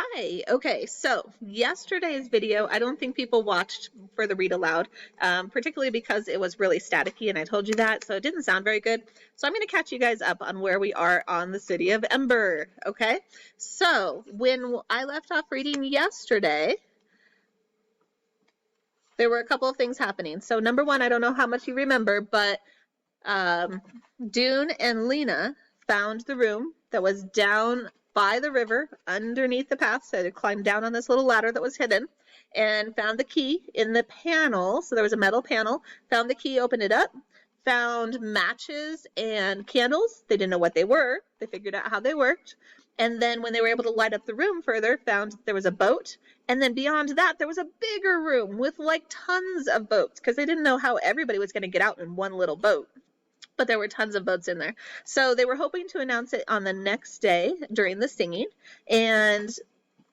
Hi. Okay, so yesterday's video, I don't think people watched for the read aloud, particularly because it was really staticky, and I told you that, so it didn't sound very good. So I'm going to catch you guys up on where we are on the city of Ember, okay? So when I left off reading yesterday, there were a couple of things happening. So number one, I don't know how much you remember, but Dune and Lena found the room that was down by the river underneath the path. So they climbed down on this little ladder that was hidden and found the key in the panel. So there was a metal panel, found the key, opened it up, found matches and candles. They didn't know what they were. They figured out how they worked. And then when they were able to light up the room further, found there was a boat. And then beyond that, there was a bigger room with like tons of boats because they didn't know how everybody was going to get out in one little boat. But there were tons of boats in there. So they were hoping to announce it on the next day during the singing. And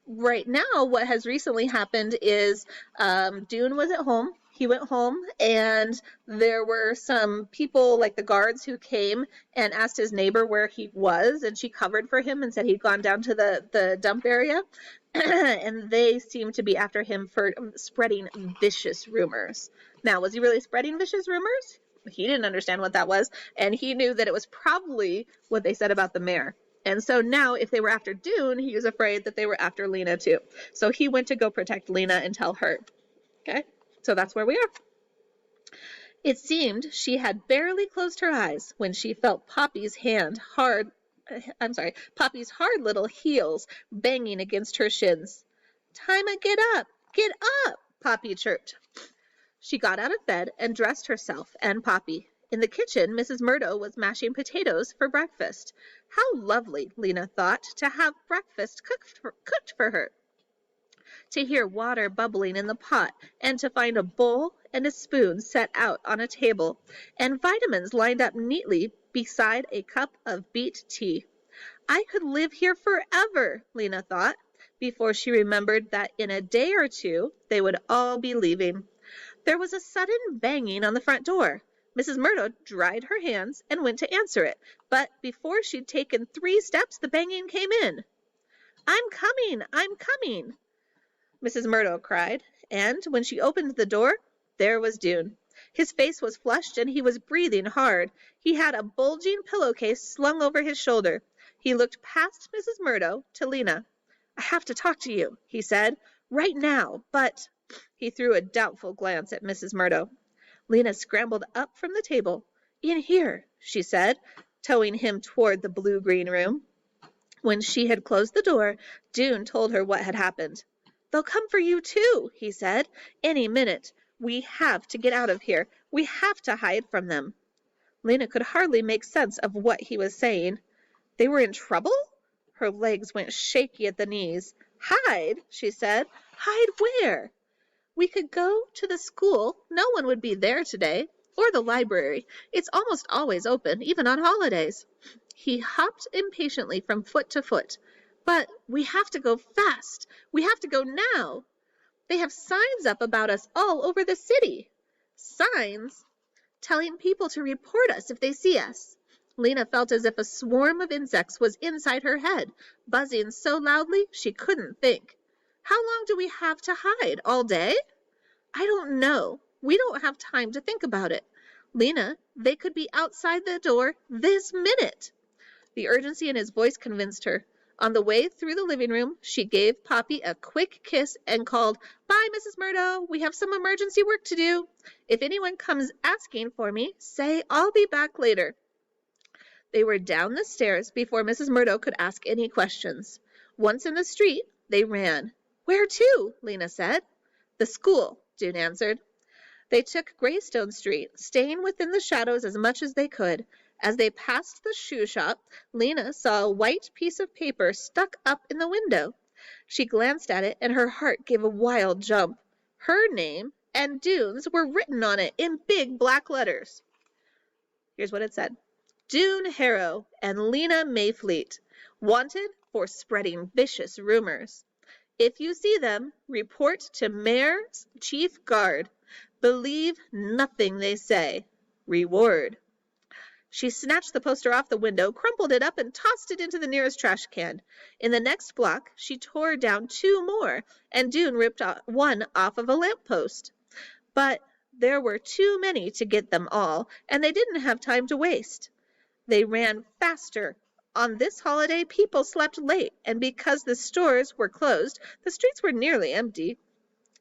right now, what has recently happened is Dune was at home. He went home, and there were some people, like the guards, who came and asked his neighbor where he was, and she covered for him and said he'd gone down to the dump area. And they seemed to be after him for spreading vicious rumors. Now, was he really spreading vicious rumors? He didn't understand what that was, and he knew that it was probably what they said about the mayor. And so now, if they were after Dune, he was afraid that they were after Lena too. So he went to go protect Lena and tell her. Okay, so that's where we are. It seemed she had barely closed her eyes when she felt Poppy's hard little heels banging against her shins. "Time get up, Poppy chirped. She got out of bed and dressed herself and Poppy. In the kitchen, Mrs. Murdo was mashing potatoes for breakfast. How lovely, Lena thought, to have breakfast cooked for her. To hear water bubbling in the pot, and to find a bowl and a spoon set out on a table, and vitamins lined up neatly beside a cup of beet tea. I could live here forever, Lena thought, before she remembered that in a day or two they would all be leaving. There was a sudden banging on the front door. Mrs. Murdo dried her hands and went to answer it, but before she'd taken 3 steps, the banging came in. I'm coming, Mrs. Murdo cried, and when she opened the door, there was Dune. His face was flushed and he was breathing hard. He had a bulging pillowcase slung over his shoulder. He looked past Mrs. Murdo to Lena. I have to talk to you, he said, right now, but... He threw a doubtful glance at Mrs. Murdo. Lena scrambled up from the table. In here, she said, towing him toward the blue-green room. When she had closed the door, Dune told her what had happened. They'll come for you too, he said. Any minute. We have to get out of here. We have to hide from them. Lena could hardly make sense of what he was saying. They were in trouble? Her legs went shaky at the knees. Hide, she said. Hide where? We could go to the school. No one would be there today. Or the library. It's almost always open, even on holidays. He hopped impatiently from foot to foot. But we have to go fast. We have to go now. They have signs up about us all over the city. Signs? Telling people to report us if they see us. Lena felt as if a swarm of insects was inside her head, buzzing so loudly she couldn't think. How long do we have to hide? All day? I don't know. We don't have time to think about it. Lena, they could be outside the door this minute. The urgency in his voice convinced her. On the way through the living room, she gave Poppy a quick kiss and called, Bye, Mrs. Murdo. We have some emergency work to do. If anyone comes asking for me, say I'll be back later. They were down the stairs before Mrs. Murdo could ask any questions. Once in the street, they ran. Where to? Lena said. The school, Dune answered. They took Greystone Street, staying within the shadows as much as they could. As they passed the shoe shop, Lena saw a white piece of paper stuck up in the window. She glanced at it, and her heart gave a wild jump. Her name and Dune's were written on it in big black letters. Here's what it said. Dune Harrow and Lena Mayfleet, wanted for spreading vicious rumors. If you see them, report to Mayor's Chief Guard. Believe nothing they say. Reward. She snatched the poster off the window, crumpled it up, and tossed it into the nearest trash can. In the next block, she tore down 2 more, and Dune ripped one off of a lamppost. But there were too many to get them all, and they didn't have time to waste. They ran faster. On this holiday, people slept late, and because the stores were closed, the streets were nearly empty.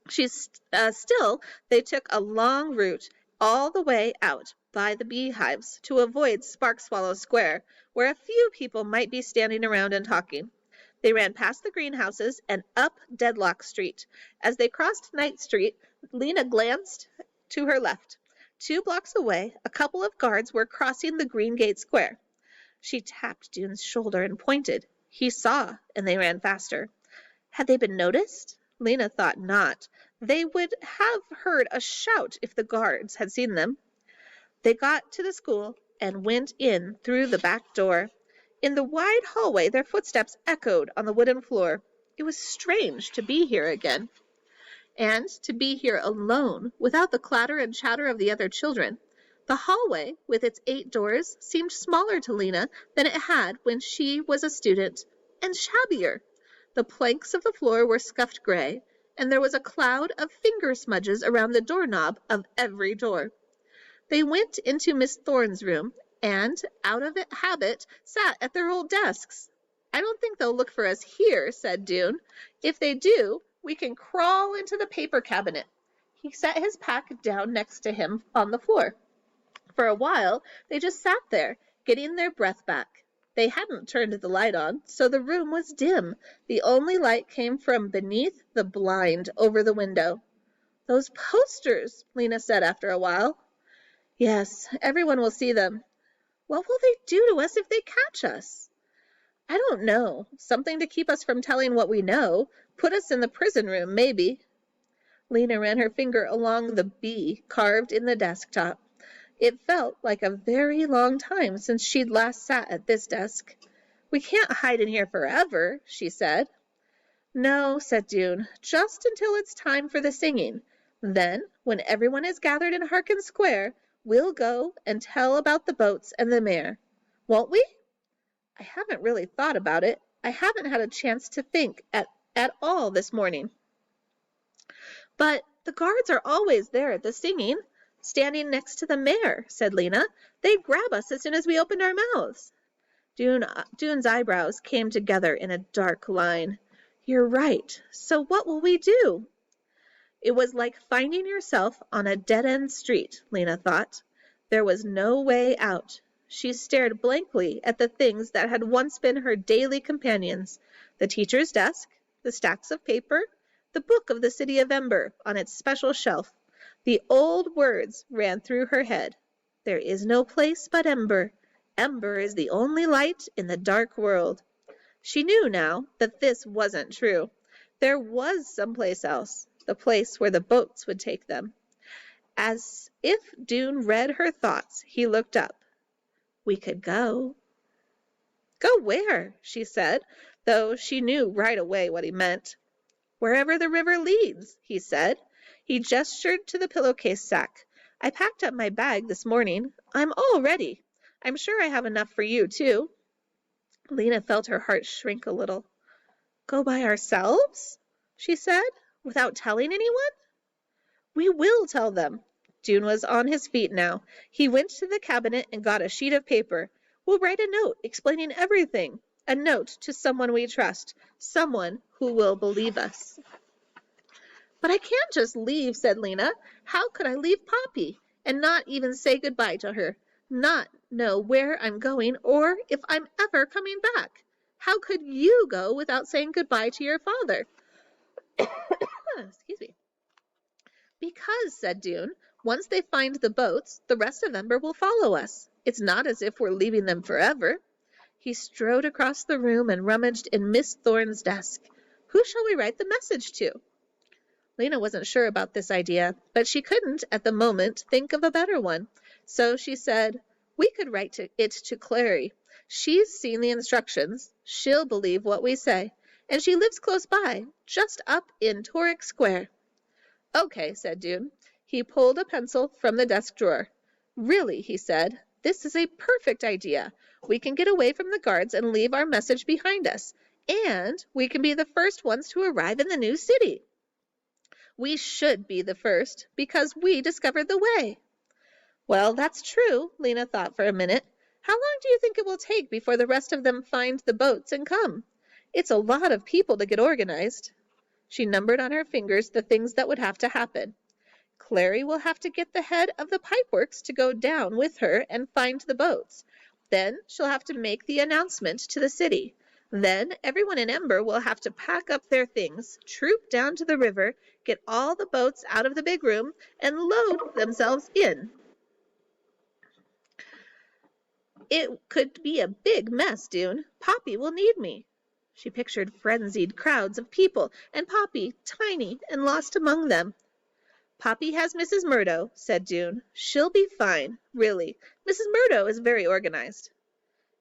Still, they took a long route all the way out by the beehives to avoid Spark Swallow Square, where a few people might be standing around and talking. They ran past the greenhouses and up Deadlock Street. As they crossed Night Street, Lena glanced to her left. 2 blocks away, a couple of guards were crossing the Green Gate Square. She tapped Dune's shoulder and pointed. He saw, and they ran faster. Had they been noticed? Lena thought not. They would have heard a shout if the guards had seen them. They got to the school and went in through the back door. In the wide hallway, their footsteps echoed on the wooden floor. It was strange to be here again, and to be here alone, without the clatter and chatter of the other children. The hallway, with its 8 doors, seemed smaller to Lena than it had when she was a student, and shabbier. The planks of the floor were scuffed gray, and there was a cloud of finger smudges around the doorknob of every door. They went into Miss Thorne's room, and, out of habit, sat at their old desks. "I don't think they'll look for us here," said Dune. "If they do, we can crawl into the paper cabinet." He set his pack down next to him on the floor. For a while, they just sat there, getting their breath back. They hadn't turned the light on, so the room was dim. The only light came from beneath the blind over the window. "Those posters," Lena said after a while. "Yes, everyone will see them." "What will they do to us if they catch us?" "I don't know. Something to keep us from telling what we know. Put us in the prison room, maybe." Lena ran her finger along the B carved in the desktop. It felt like a very long time since she'd last sat at this desk. "We can't hide in here forever," she said. "No," said Dune, "just until it's time for the singing. Then, when everyone is gathered in Harkin Square, we'll go and tell about the boats and the mayor. Won't we?" "I haven't really thought about it. I haven't had a chance to think at all this morning." "But the guards are always there at the singing, standing next to the mayor," said Lena. "They'd grab us as soon as we opened our mouths." Dune's eyebrows came together in a dark line. "You're right. So what will we do?" It was like finding yourself on a dead-end street, Lena thought. There was no way out. She stared blankly at the things that had once been her daily companions: the teacher's desk, the stacks of paper, the book of the City of Ember on its special shelf. The old words ran through her head. "There is no place but Ember. Ember is the only light in the dark world." She knew now that this wasn't true. There was someplace else, the place where the boats would take them. As if Dune read her thoughts, he looked up. "We could go." "Go where?" she said, though she knew right away what he meant. "Wherever the river leads," he said. He gestured to the pillowcase sack. "I packed up my bag this morning. I'm all ready. I'm sure I have enough for you, too." Lena felt her heart shrink a little. "Go by ourselves?" she said, "without telling anyone?" "We will tell them." Dune was on his feet now. He went to the cabinet and got a sheet of paper. "We'll write a note explaining everything. A note to someone we trust. Someone who will believe us." "But I can't just leave," said Lena. "How could I leave Poppy and not even say goodbye to her? Not know where I'm going or if I'm ever coming back? How could you go without saying goodbye to your father?" Excuse me. "Because," said Dune, "once they find the boats, the rest of Ember will follow us. It's not as if we're leaving them forever." He strode across the room and rummaged in Miss Thorne's desk. "Who shall we write the message to?" Lena wasn't sure about this idea, but she couldn't, at the moment, think of a better one. So she said, "We could write it to Clary. She's seen the instructions. She'll believe what we say. And she lives close by, just up in Toric Square." "Okay," said Dune. He pulled a pencil from the desk drawer. "Really," he said, This is a perfect idea. We can get away from the guards and leave our message behind us. And we can be the first ones to arrive in the new city. We should be the first because we discovered the way. Well, that's true, Lena thought for a minute. How long do you think it will take before the rest of them find the boats and come? It's a lot of people to get organized. She numbered on her fingers the things that would have to happen. Clary will have to get the head of the pipeworks to go down with her and find the boats. Then she'll have to make the announcement to the city. Then everyone in Ember will have to pack up their things, troop down to the river, get all the boats out of the big room, and load themselves in. It could be a big mess, Dune. Poppy will need me. She pictured frenzied crowds of people, and Poppy, tiny and lost among them. Poppy has Mrs. Murdo, said Dune. She'll be fine, really. Mrs. Murdo is very organized.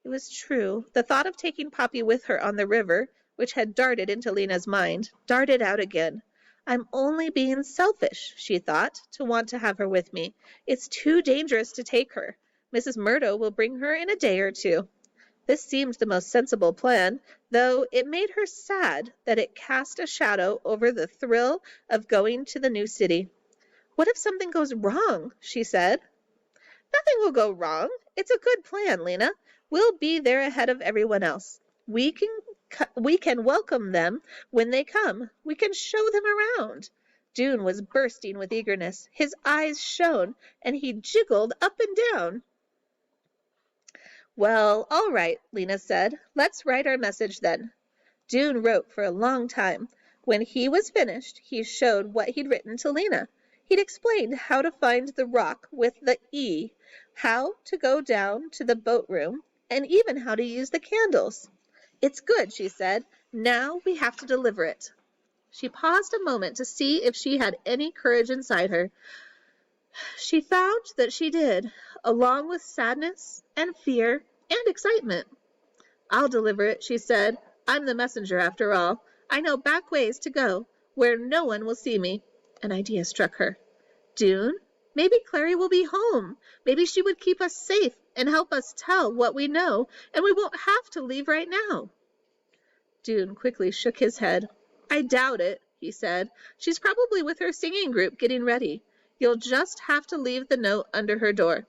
It was true. The thought of taking Poppy with her on the river, which had darted into Lena's mind, darted out again. I'm only being selfish, she thought, to want to have her with me. It's too dangerous to take her. Mrs. Murdo will bring her in a day or two. This seemed the most sensible plan, though it made her sad that it cast a shadow over the thrill of going to the new city. What if something goes wrong? She said. Nothing will go wrong. It's a good plan, Lena. We'll be there ahead of everyone else. We can welcome them when they come. We can show them around. Dune was bursting with eagerness. His eyes shone, and he jiggled up and down. Well, all right, Lena said. Let's write our message then. Dune wrote for a long time. When he was finished, he showed what he'd written to Lena. He'd explained how to find the rock with the E, how to go down to the boat room, and even how to use the candles. It's good, she said. Now we have to deliver it. She paused a moment to see if she had any courage inside her. She found that she did, along with sadness and fear and excitement. I'll deliver it, she said. I'm the messenger after all. I know back ways to go, where no one will see me. An idea struck her. Dune, maybe Clary will be home. Maybe she would keep us safe and help us tell what we know, and we won't have to leave right now. Dune quickly shook his head. I doubt it, he said. She's probably with her singing group getting ready. You'll just have to leave the note under her door.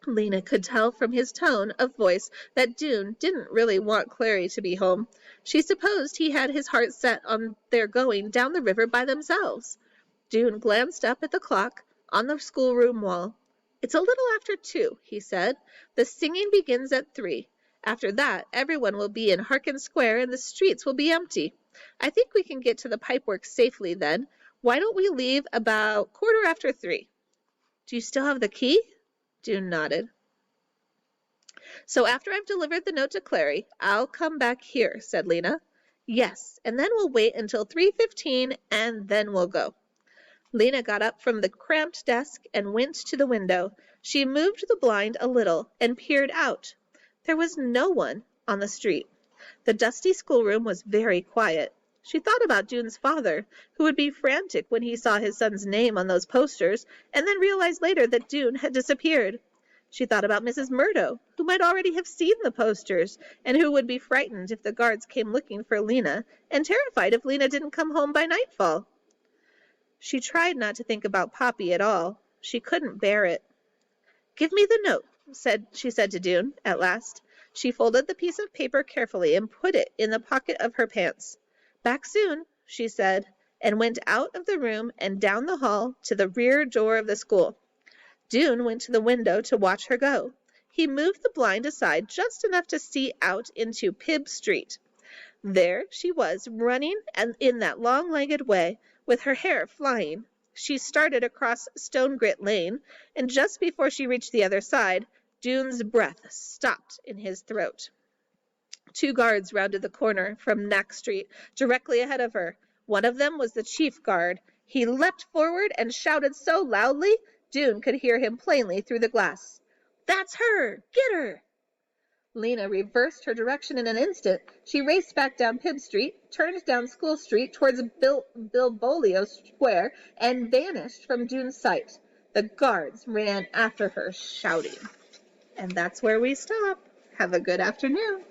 Lena could tell from his tone of voice that Dune didn't really want Clary to be home. She supposed he had his heart set on their going down the river by themselves. Dune glanced up at the clock on the schoolroom wall. It's a little after 2, he said. The singing begins at 3. After that, everyone will be in Harkin Square and the streets will be empty. I think we can get to the pipeworks safely then. Why don't we leave about 3:15? Do you still have the key? Dune nodded. So after I've delivered the note to Clary, I'll come back here, said Lena. Yes, and then we'll wait until 3:15 and then we'll go. Lena got up from the cramped desk and went to the window. She moved the blind a little and peered out. There was no one on the street. The dusty schoolroom was very quiet. She thought about Dune's father, who would be frantic when he saw his son's name on those posters, and then realized later that Dune had disappeared. She thought about Mrs. Murdo, who might already have seen the posters, and who would be frightened if the guards came looking for Lena, and terrified if Lena didn't come home by nightfall. She tried not to think about Poppy at all. She couldn't bear it. Give me the note, she said to Dune, at last. She folded the piece of paper carefully and put it in the pocket of her pants. Back soon, she said, and went out of the room and down the hall to the rear door of the school. Dune went to the window to watch her go. He moved the blind aside just enough to see out into Pibb Street. There she was, running and in that long-legged way, with her hair flying. She started across Stonegrit Lane, and just before she reached the other side, Dune's breath stopped in his throat. 2 guards rounded the corner from Knack Street, directly ahead of her. One of them was the chief guard. He leapt forward and shouted so loudly, Dune could hear him plainly through the glass. That's her! Get her! Lena reversed her direction in an instant. She raced back down Pibb Street, turned down School Street towards Bilbolio Square, and vanished from Dune's sight. The guards ran after her, shouting. And that's where we stop. Have a good afternoon.